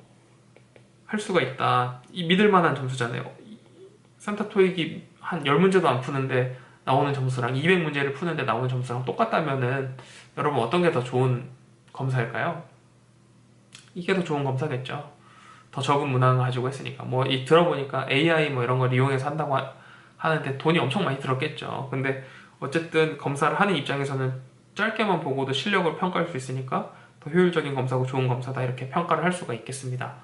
할 수가 있다. 이 믿을 만한 점수잖아요. 산타 토익이 한 10문제도 안 푸는데 나오는 점수랑 200문제를 푸는데 나오는 점수랑 똑같다면은 여러분 어떤 게 더 좋은 검사일까요? 이게 더 좋은 검사겠죠. 더 적은 문항을 가지고 했으니까. 뭐 이 들어보니까 AI 뭐 이런 걸 이용해서 한다고 하는데 돈이 엄청 많이 들었겠죠. 근데 어쨌든 검사를 하는 입장에서는 짧게만 보고도 실력을 평가할 수 있으니까 더 효율적인 검사고 좋은 검사다 이렇게 평가를 할 수가 있겠습니다.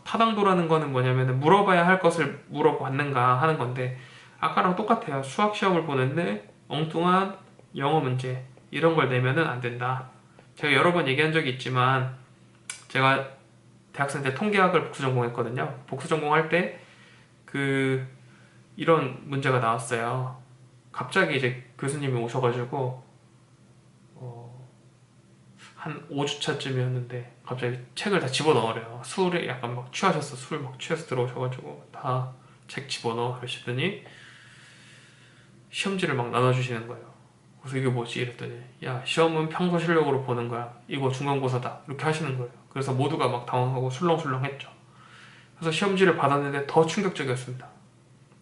타당도라는 거는 뭐냐면 물어봐야 할 것을 물어봤는가 하는 건데 아까랑 똑같아요. 수학 시험을 보는데 엉뚱한 영어 문제 이런 걸 내면은 안 된다. 제가 여러 번 얘기한 적이 있지만 제가 대학생 때 통계학을 복수 전공했거든요. 복수 전공할 때 그 이런 문제가 나왔어요. 갑자기 이제 교수님이 오셔가지고 한 5주차쯤이었는데 갑자기 책을 다 집어넣으래요. 술에 약간 막 취하셨어. 술 막 취해서 들어오셔가지고 다 책 집어넣어 그러시더니 시험지를 막 나눠주시는 거예요. 그래서 이게 뭐지? 이랬더니 야 시험은 평소 실력으로 보는 거야. 이거 중간고사다. 이렇게 하시는 거예요. 그래서 모두가 막 당황하고 술렁술렁 했죠. 그래서 시험지를 받았는데 더 충격적이었습니다.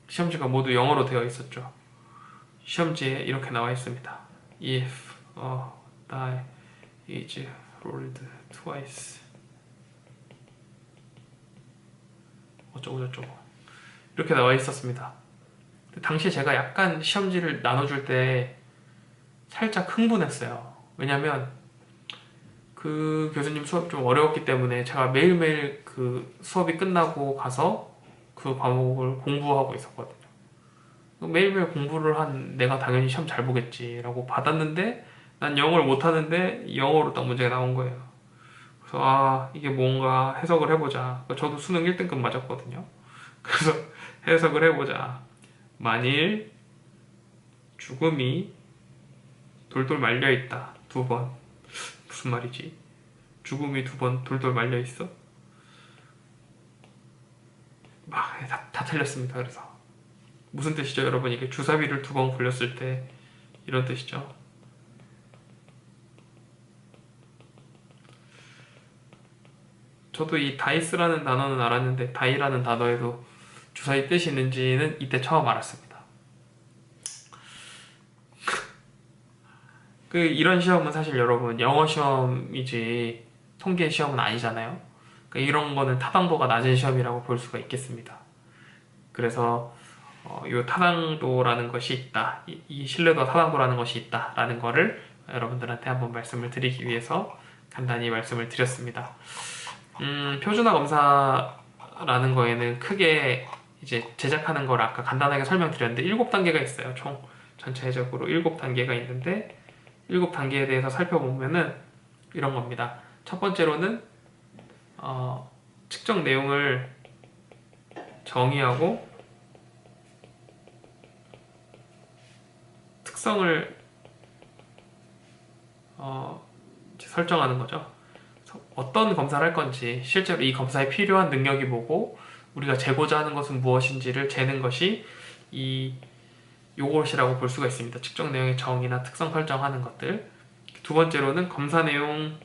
시험지가 모두 영어로 되어 있었죠. 시험지에 이렇게 나와 있습니다. If die is rolled twice 어쩌고저쩌고 이렇게 나와 있었습니다. 당시에 제가 약간 시험지를 나눠줄 때 살짝 흥분했어요. 왜냐면 그 교수님 수업이 좀 어려웠기 때문에 제가 매일매일 그 수업이 끝나고 가서 그 과목을 공부하고 있었거든요. 매일매일 공부를 한 내가 당연히 시험 잘 보겠지라고 받았는데 난 영어를 못하는데 영어로 딱 문제가 나온 거예요. 그래서 이게 뭔가 해석을 해보자. 저도 수능 1등급 맞았거든요. 그래서 해석을 해보자. 만일 죽음이 돌돌 말려있다. 2번. 무슨 말이지? 죽음이 2번 돌돌 말려있어? 다 틀렸습니다. 그래서 무슨 뜻이죠 여러분? 이게 주사위를 2번 굴렸을 때 이런 뜻이죠. 저도 이 다이스라는 단어는 알았는데 다이라는 단어에도 주사위 뜻이 있는지는 이때 처음 알았습니다. 이런 시험은 사실 여러분 영어 시험이지 통계 시험은 아니잖아요. 이런 거는 타당도가 낮은 시험이라고 볼 수가 있겠습니다. 그래서 이 타당도라는 것이 있다. 이 신뢰도와 타당도라는 것이 있다라는 거를 여러분들한테 한번 말씀을 드리기 위해서 간단히 말씀을 드렸습니다. 표준화 검사라는 거에는 크게 이제 제작하는 걸 아까 간단하게 설명드렸는데 7단계가 있어요. 총 전체적으로 7단계가 있는데 7단계에 대해서 살펴보면은 이런 겁니다. 첫 번째로는 측정 내용을 정의하고 특성을 이제 설정하는 거죠. 어떤 검사를 할 건지, 실제로 이 검사에 필요한 능력이 뭐고 우리가 재고자 하는 것은 무엇인지를 재는 것이 요것이라고 볼 수가 있습니다. 측정 내용의 정의나 특성 설정하는 것들. 두 번째로는 검사 내용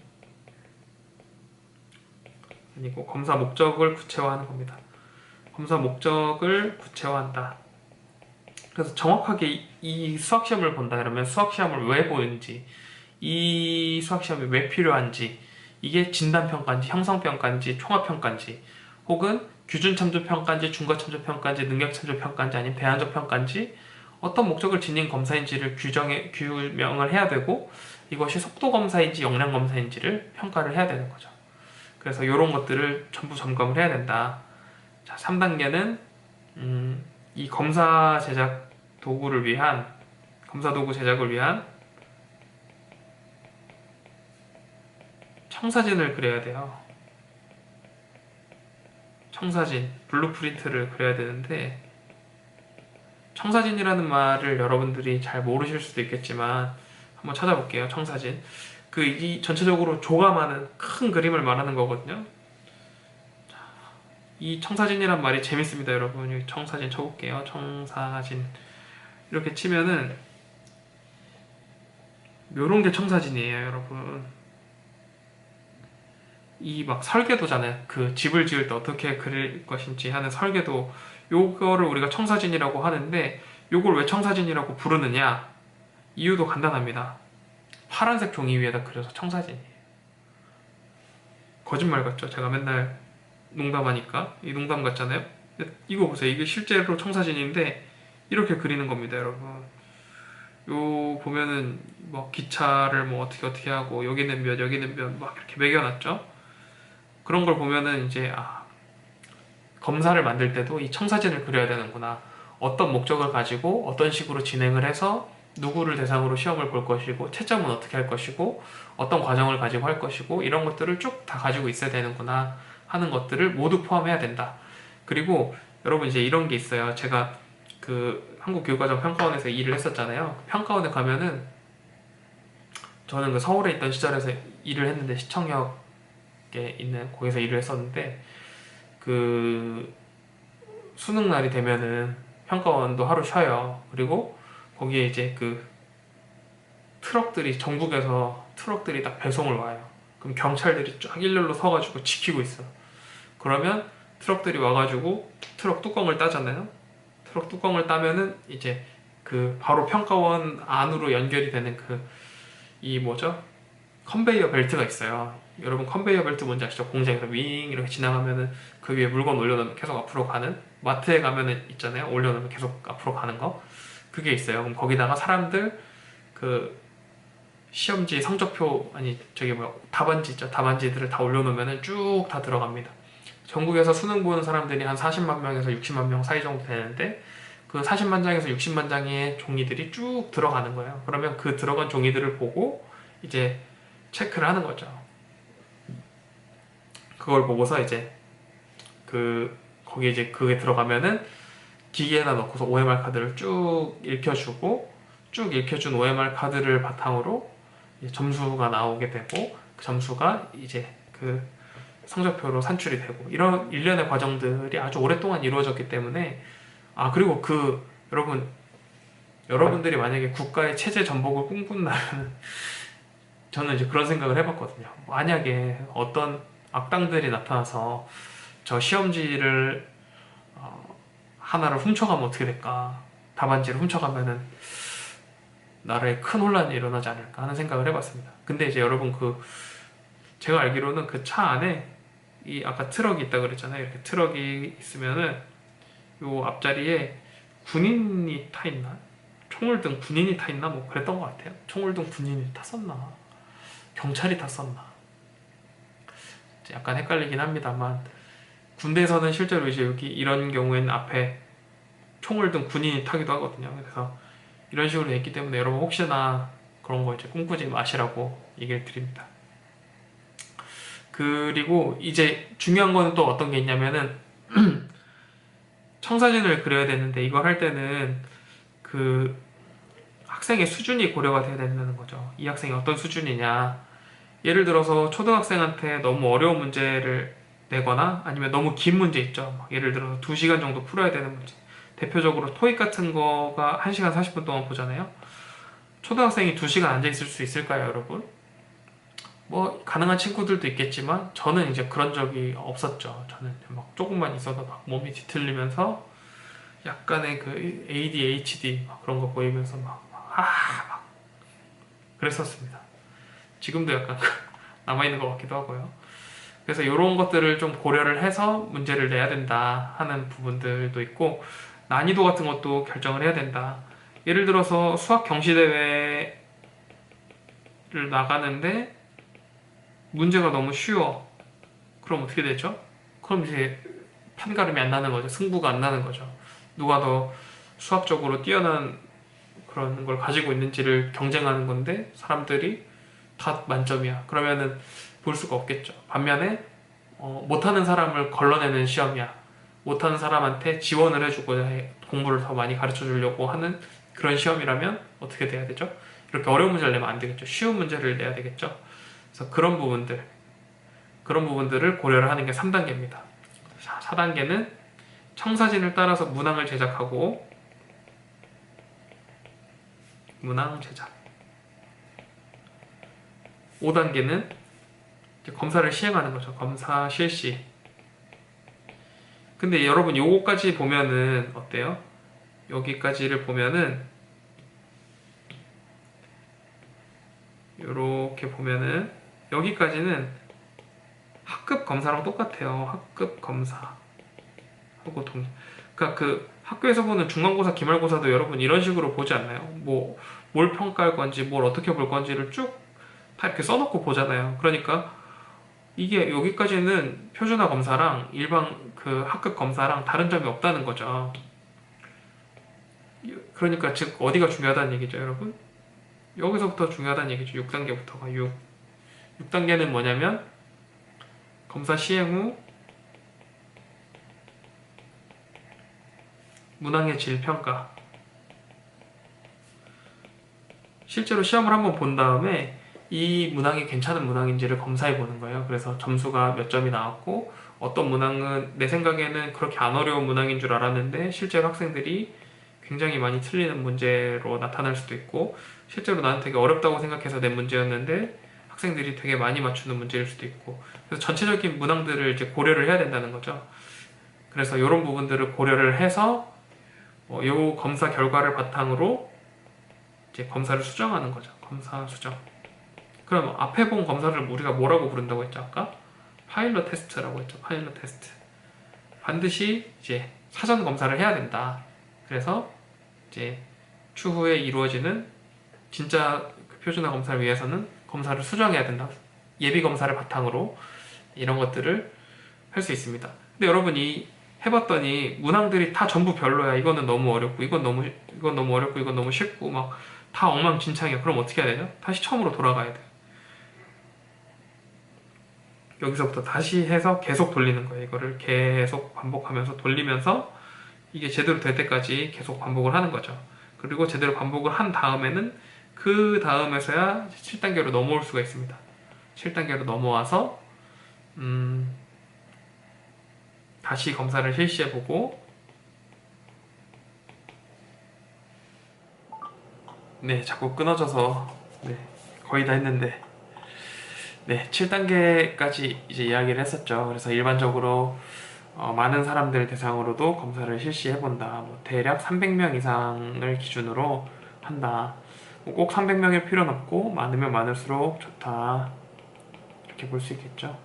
아니고 검사 목적을 구체화하는 겁니다. 검사 목적을 구체화한다. 그래서 정확하게 이 수학시험을 본다 그러면 수학시험을 왜 보는지, 이 수학시험이 왜 필요한지, 이게 진단평가인지 형성평가인지 총합평가인지 혹은 규준참조평가인지 중과참조평가인지 능력참조평가인지 아니면 대안적평가인지 어떤 목적을 지닌 검사인지를 규명을 해야 되고, 이것이 속도검사인지 역량검사인지를 평가를 해야 되는 거죠. 그래서 이런 것들을 전부 점검을 해야 된다. 자, 3단계는 이 검사 도구 제작을 위한 청사진을 그려야 돼요. 청사진, 블루프린트를 그려야 되는데, 청사진이라는 말을 여러분들이 잘 모르실 수도 있겠지만 한번 찾아볼게요. 청사진. 이 전체적으로 조가 많은 큰 그림을 말하는 거거든요. 이 청사진이란 말이 재밌습니다, 여러분. 여기 청사진 쳐볼게요. 청사진 이렇게 치면은 요런 게 청사진이에요, 여러분. 이 막 설계도잖아요. 그 집을 지을 때 어떻게 그릴 것인지 하는 설계도, 요거를 우리가 청사진이라고 하는데, 요걸 왜 청사진이라고 부르느냐? 이유도 간단합니다. 파란색 종이 위에다 그려서 청사진이에요. 거짓말 같죠? 제가 맨날 농담하니까 이 농담 같잖아요. 이거 보세요. 이게 실제로 청사진인데 이렇게 그리는 겁니다, 여러분. 요 보면은 뭐 기차를 뭐 어떻게 하고 여기는 몇 여기는 몇 막 이렇게 매겨놨죠. 그런 걸 보면은 이제 검사를 만들 때도 이 청사진을 그려야 되는구나. 어떤 목적을 가지고 어떤 식으로 진행을 해서 누구를 대상으로 시험을 볼 것이고 채점은 어떻게 할 것이고 어떤 과정을 가지고 할 것이고 이런 것들을 쭉 다 가지고 있어야 되는구나 하는 것들을 모두 포함해야 된다. 그리고 여러분 이제 이런 게 있어요. 제가 그 한국교육과정 평가원에서 일을 했었잖아요. 평가원에 가면은 저는 그 서울에 있던 시절에서 일을 했는데 시청역에 있는 거기서 일을 했었는데, 그 수능 날이 되면은 평가원도 하루 쉬어요. 그리고 거기에 이제 그 트럭들이 전국에서 트럭들이 딱 배송을 와요. 그럼 경찰들이 쫙 일렬로 서가지고 지키고 있어. 그러면 트럭들이 와가지고 트럭 뚜껑을 따잖아요. 트럭 뚜껑을 따면은 이제 그 바로 평가원 안으로 연결이 되는 이 뭐죠? 컨베이어 벨트가 있어요. 여러분 컨베이어 벨트 뭔지 아시죠? 공장에서 윙 이렇게 지나가면은 그 위에 물건 올려놓으면 계속 앞으로 가는, 마트에 가면은 있잖아요. 올려놓으면 계속 앞으로 가는 거. 그게 있어요. 그럼 거기다가 사람들 그 시험지 성적표, 아니 저기 뭐야, 답안지 있죠? 답안지들을 다 올려놓으면은 쭉 다 들어갑니다. 전국에서 수능 보는 사람들이 한 40만 명에서 60만 명 사이 정도 되는데, 그 40만 장에서 60만 장의 종이들이 쭉 들어가는 거예요. 그러면 그 들어간 종이들을 보고 이제 체크를 하는 거죠. 그걸 보고서 이제 거기에 이제 그게 들어가면은 기계에다 넣고서 OMR 카드를 쭉 읽혀주고, 쭉 읽혀준 OMR 카드를 바탕으로 이제 점수가 나오게 되고, 그 점수가 이제 그 성적표로 산출이 되고, 이런 일련의 과정들이 아주 오랫동안 이루어졌기 때문에, 그리고 여러분들이 만약에 국가의 체제 전복을 꿈꾼다면 저는 이제 그런 생각을 해봤거든요. 만약에 어떤 악당들이 나타나서 저 시험지를 하나를 훔쳐가면 어떻게 될까? 답안지를 훔쳐가면은 나라에 큰 혼란이 일어나지 않을까 하는 생각을 해봤습니다. 근데 이제 여러분 제가 알기로는 그 차 안에 아까 트럭이 있다 그랬잖아요. 이렇게 트럭이 있으면은 요 앞자리에 군인이 타 있나? 총을 든 군인이 타 있나? 뭐 그랬던 것 같아요. 총을 든 군인이 탔었나? 경찰이 탔었나? 약간 헷갈리긴 합니다만, 군대에서는 실제로 이제 여기 이런 경우에는 앞에 총을 든 군인이 타기도 하거든요. 그래서 이런 식으로 돼 있기 때문에 여러분 혹시나 그런 거 이제 꿈꾸지 마시라고 얘기를 드립니다. 그리고 이제 중요한 거는 또 어떤 게 있냐면은 청사진을 그려야 되는데 이걸 할 때는 그 학생의 수준이 고려가 돼야 된다는 거죠. 이 학생이 어떤 수준이냐. 예를 들어서 초등학생한테 너무 어려운 문제를 내거나 아니면 너무 긴 문제 있죠. 막 예를 들어서 2시간 정도 풀어야 되는 문제. 대표적으로 토익 같은 거가 1시간 40분 동안 보잖아요. 초등학생이 2시간 앉아 있을 수 있을까요, 여러분? 뭐 가능한 친구들도 있겠지만 저는 이제 그런 적이 없었죠. 저는 막 조금만 있어도 막 몸이 뒤틀리면서 약간의 그 ADHD 막 그런 거 보이면서 막 그랬었습니다. 지금도 약간 남아있는 것 같기도 하고요. 그래서 이런 것들을 좀 고려를 해서 문제를 내야 된다 하는 부분들도 있고 난이도 같은 것도 결정을 해야 된다. 예를 들어서 수학 경시대회를 나가는데 문제가 너무 쉬워. 그럼 어떻게 되죠? 그럼 이제 판가름이 안 나는 거죠. 승부가 안 나는 거죠. 누가 더 수학적으로 뛰어난 그런 걸 가지고 있는지를 경쟁하는 건데 사람들이 다 만점이야. 그러면은 볼 수가 없겠죠. 반면에 못하는 사람을 걸러내는 시험이야. 못하는 사람한테 지원을 해주고자 해. 공부를 더 많이 가르쳐 주려고 하는 그런 시험이라면 어떻게 돼야 되죠? 이렇게 어려운 문제를 내면 안 되겠죠. 쉬운 문제를 내야 되겠죠. 그래서 그런 부분들을 고려를 하는 게 3단계입니다. 4단계는 청사진을 따라서 문항을 제작하고 문항 제작. 5단계는 검사를 시행하는 거죠. 검사 실시. 근데 여러분 요거까지 보면은 어때요? 여기까지를 보면은 요렇게 보면은 여기까지는 학급 검사랑 똑같아요. 학급 검사 하고 그러니까 그 학교에서 보는 중간고사, 기말고사도 여러분 이런 식으로 보지 않나요? 뭐 뭘 평가할 건지 뭘 어떻게 볼 건지를 쭉 다 이렇게 써놓고 보잖아요. 그러니까 이게 여기까지는 표준화 검사랑 일반 그 학급 검사랑 다른 점이 없다는 거죠. 그러니까 즉 어디가 중요하다는 얘기죠, 여러분? 여기서부터 중요하다는 얘기죠. 6단계부터가 6단계는 뭐냐면 검사 시행 후 문항의 질 평가. 실제로 시험을 한번 본 다음에 이 문항이 괜찮은 문항인지를 검사해 보는 거예요. 그래서 점수가 몇 점이 나왔고 어떤 문항은 내 생각에는 그렇게 안 어려운 문항인 줄 알았는데 실제로 학생들이 굉장히 많이 틀리는 문제로 나타날 수도 있고 실제로 나는 되게 어렵다고 생각해서 낸 문제였는데 학생들이 되게 많이 맞추는 문제일 수도 있고 그래서 전체적인 문항들을 이제 고려를 해야 된다는 거죠. 그래서 이런 부분들을 고려를 해서 이 검사 결과를 바탕으로 이제 검사를 수정하는 거죠. 검사 수정. 그럼 앞에 본 검사를 우리가 뭐라고 부른다고 했죠? 아까? 파일럿 테스트라고 했죠. 파일럿 테스트. 반드시 이제 사전 검사를 해야 된다. 그래서 이제 추후에 이루어지는 진짜 그 표준화 검사를 위해서는 검사를 수정해야 된다. 예비 검사를 바탕으로 이런 것들을 할 수 있습니다. 근데 여러분이 해봤더니 문항들이 다 전부 별로야. 이거는 너무 어렵고 이건 너무 어렵고 이건 너무 쉽고 막 다 엉망진창이야. 그럼 어떻게 해야 되죠? 다시 처음으로 돌아가야 돼요. 여기서부터 다시 해서 계속 돌리는 거예요. 이거를 계속 반복하면서 돌리면서 이게 제대로 될 때까지 계속 반복을 하는 거죠. 그리고 제대로 반복을 한 다음에는 그 다음에서야 7단계로 넘어올 수가 있습니다. 7단계로 넘어와서 다시 검사를 실시해보고 네, 자꾸 끊어져서 네, 거의 다 했는데 네, 7단계까지 이제 이야기를 했었죠. 그래서 일반적으로 많은 사람들 대상으로도 검사를 실시해본다. 뭐 대략 300명 이상을 기준으로 한다. 뭐꼭 300명일 필요는 없고 많으면 많을수록 좋다. 이렇게 볼 수 있겠죠.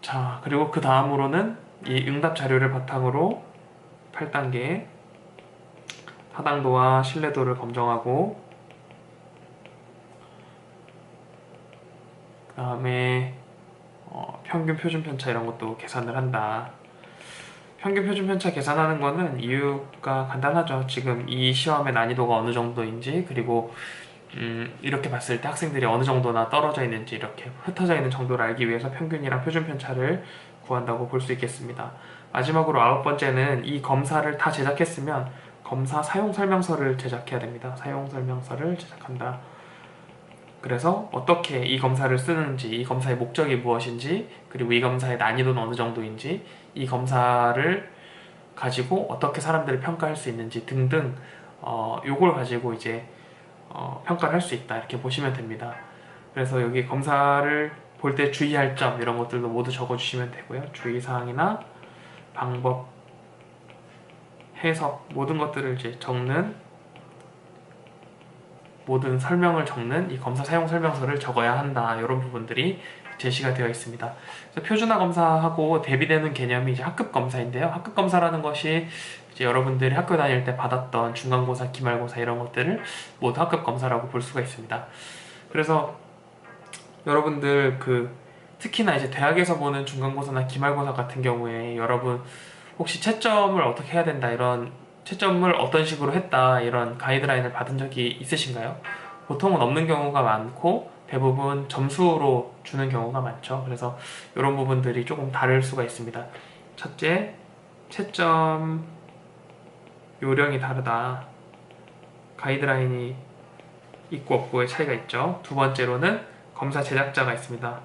자, 그리고 그 다음으로는 이 응답 자료를 바탕으로 8단계 타당도와 신뢰도를 검정하고 그 다음에 평균 표준 편차 이런 것도 계산을 한다. 평균 표준 편차 계산하는 거는 이유가 간단하죠. 지금 이 시험의 난이도가 어느 정도인지 그리고 이렇게 봤을 때 학생들이 어느 정도나 떨어져 있는지 이렇게 흩어져 있는 정도를 알기 위해서 평균이랑 표준 편차를 구한다고 볼 수 있겠습니다. 마지막으로 9번째는 이 검사를 다 제작했으면 검사 사용 설명서를 제작해야 됩니다. 사용 설명서를 제작한다. 그래서 어떻게 이 검사를 쓰는지, 이 검사의 목적이 무엇인지, 그리고 이 검사의 난이도는 어느 정도인지, 이 검사를 가지고 어떻게 사람들을 평가할 수 있는지 등등 요걸 가지고 이제 평가를 할 수 있다 이렇게 보시면 됩니다. 그래서 여기 검사를 볼 때 주의할 점 이런 것들도 모두 적어주시면 되고요. 주의사항이나 방법, 해석 모든 것들을 이제 적는 모든 설명을 적는 이 검사 사용 설명서를 적어야 한다. 이런 부분들이 제시가 되어 있습니다. 그래서 표준화 검사하고 대비되는 개념이 이제 학급 검사인데요. 학급 검사라는 것이 이제 여러분들이 학교 다닐 때 받았던 중간고사, 기말고사 이런 것들을 모두 학급 검사라고 볼 수가 있습니다. 그래서 여러분들 특히나 이제 대학에서 보는 중간고사나 기말고사 같은 경우에 여러분 혹시 채점을 어떻게 해야 된다 이런 채점을 어떤 식으로 했다 이런 가이드라인을 받은 적이 있으신가요? 보통은 없는 경우가 많고 대부분 점수로 주는 경우가 많죠. 그래서 이런 부분들이 조금 다를 수가 있습니다. 첫째, 채점 요령이 다르다. 가이드라인이 있고 없고의 차이가 있죠. 두 번째로는 검사 제작자가 있습니다.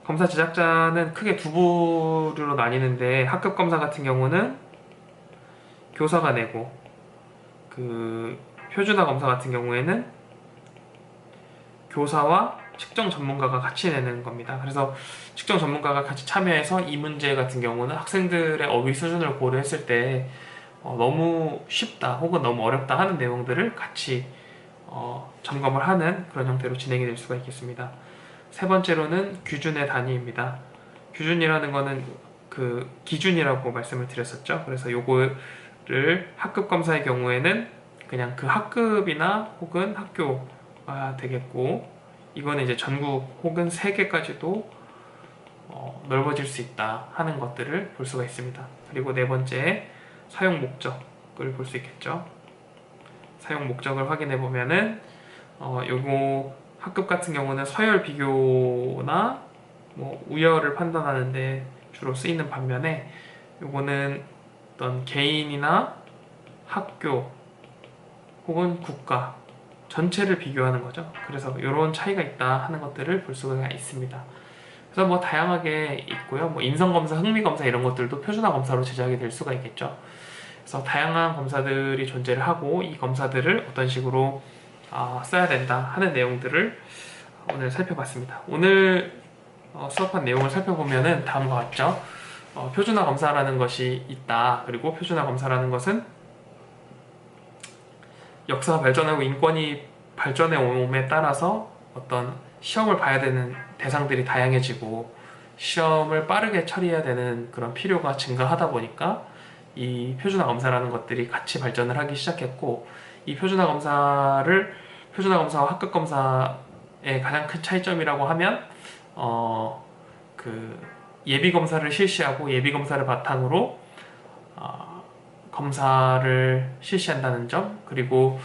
검사 제작자는 크게 두 부류로 나뉘는데 학급 검사 같은 경우는 교사가 내고 표준화 검사 같은 경우에는 교사와 측정 전문가가 같이 내는 겁니다. 그래서 측정 전문가가 같이 참여해서 이 문제 같은 경우는 학생들의 어휘 수준을 고려했을 때 너무 쉽다 혹은 너무 어렵다 하는 내용들을 같이 점검을 하는 그런 형태로 진행이 될 수가 있겠습니다. 세 번째로는 규준의 단위입니다. 규준이라는 거는 기준이라고 말씀을 드렸었죠. 그래서 요거를 학급 검사의 경우에는 그냥 그 학급이나 혹은 학교가 되겠고, 이거는 이제 전국 혹은 세계까지도 넓어질 수 있다 하는 것들을 볼 수가 있습니다. 그리고 네 번째, 사용 목적을 볼 수 있겠죠. 사용 목적을 확인해 보면은 요거 학급 같은 경우는 서열 비교나 우열을 판단하는데 주로 쓰이는 반면에 요거는 어떤 개인이나 학교 혹은 국가 전체를 비교하는 거죠. 그래서 이런 차이가 있다 하는 것들을 볼 수가 있습니다. 그래서 다양하게 있고요. 인성검사, 흥미검사 이런 것들도 표준화 검사로 제작이 될 수가 있겠죠. 그래서 다양한 검사들이 존재를 하고 이 검사들을 어떤 식으로 써야 된다 하는 내용들을 오늘 살펴봤습니다. 오늘 수업한 내용을 살펴보면은 다음과 같죠. 표준화 검사라는 것이 있다. 그리고 표준화 검사라는 것은 역사가 발전하고 인권이 발전해 옴에 따라서 어떤 시험을 봐야 되는 대상들이 다양해지고 시험을 빠르게 처리해야 되는 그런 필요가 증가하다 보니까 이 표준화 검사라는 것들이 같이 발전을 하기 시작했고, 이 표준화 검사와 학급 검사의 가장 큰 차이점이라고 하면 예비 검사를 실시하고 예비 검사를 바탕으로 검사를 실시한다는 점, 그리고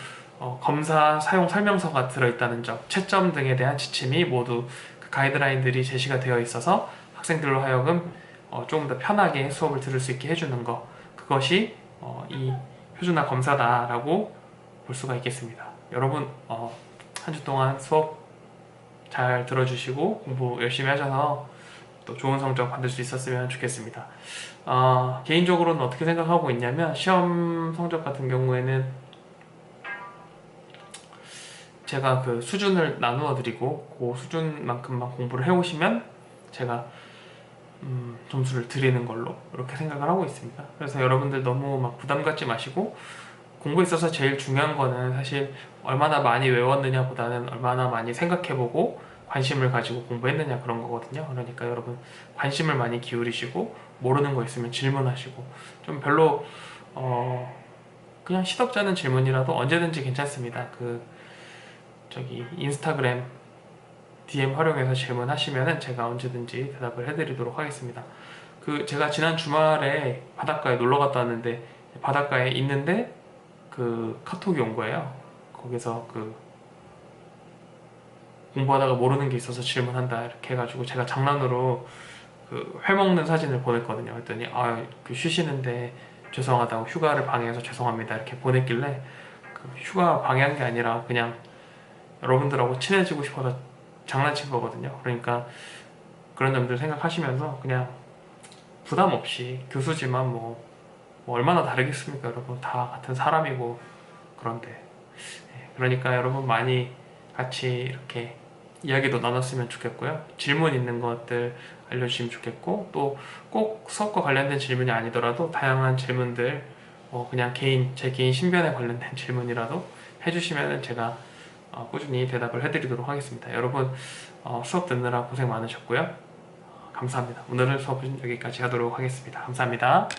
검사 사용 설명서가 들어있다는 점, 채점 등에 대한 지침이 모두 그 가이드라인들이 제시가 되어 있어서 학생들로 하여금 조금 더 편하게 수업을 들을 수 있게 해주는 것, 그것이 이 표준화 검사다라고 볼 수가 있겠습니다. 여러분 한 주 동안 수업 잘 들어주시고 공부 열심히 하셔서 또 좋은 성적 받을 수 있었으면 좋겠습니다. 개인적으로는 어떻게 생각하고 있냐면, 시험 성적 같은 경우에는 제가 그 수준을 나누어 드리고 그 수준만큼만 공부를 해오시면 제가 점수를 드리는 걸로 이렇게 생각을 하고 있습니다. 그래서 여러분들 너무 막 부담 갖지 마시고, 공부에 있어서 제일 중요한 거는 사실 얼마나 많이 외웠느냐 보다는 얼마나 많이 생각해보고 관심을 가지고 공부했느냐 그런 거거든요. 그러니까 여러분 관심을 많이 기울이시고 모르는 거 있으면 질문하시고, 좀 별로 그냥 시덥잖은 질문이라도 언제든지 괜찮습니다. 인스타그램 DM 활용해서 질문하시면은 제가 언제든지 대답을 해드리도록 하겠습니다. 제가 지난 주말에 바닷가에 놀러 갔다 왔는데, 바닷가에 있는데 그 카톡이 온 거예요. 거기서 그 공부하다가 모르는 게 있어서 질문한다 이렇게 해가지고 제가 장난으로 그 회 먹는 사진을 보냈거든요. 그랬더니 그 쉬시는데 죄송하다고 휴가를 방해해서 죄송합니다 이렇게 보냈길래 그 휴가 방해한 게 아니라 그냥 여러분들하고 친해지고 싶어서 장난친 거거든요. 그러니까 그런 점들 생각하시면서 그냥 부담 없이 교수지만 뭐 얼마나 다르겠습니까 여러분. 다 같은 사람이고. 그런데 그러니까 여러분 많이 같이 이렇게 이야기도 나눴으면 좋겠고요. 질문 있는 것들 알려주시면 좋겠고, 또 꼭 수업과 관련된 질문이 아니더라도 다양한 질문들, 그냥 제 개인 신변에 관련된 질문이라도 해주시면 제가 꾸준히 대답을 해드리도록 하겠습니다. 여러분 수업 듣느라 고생 많으셨고요. 감사합니다. 오늘은 수업은 여기까지 하도록 하겠습니다. 감사합니다.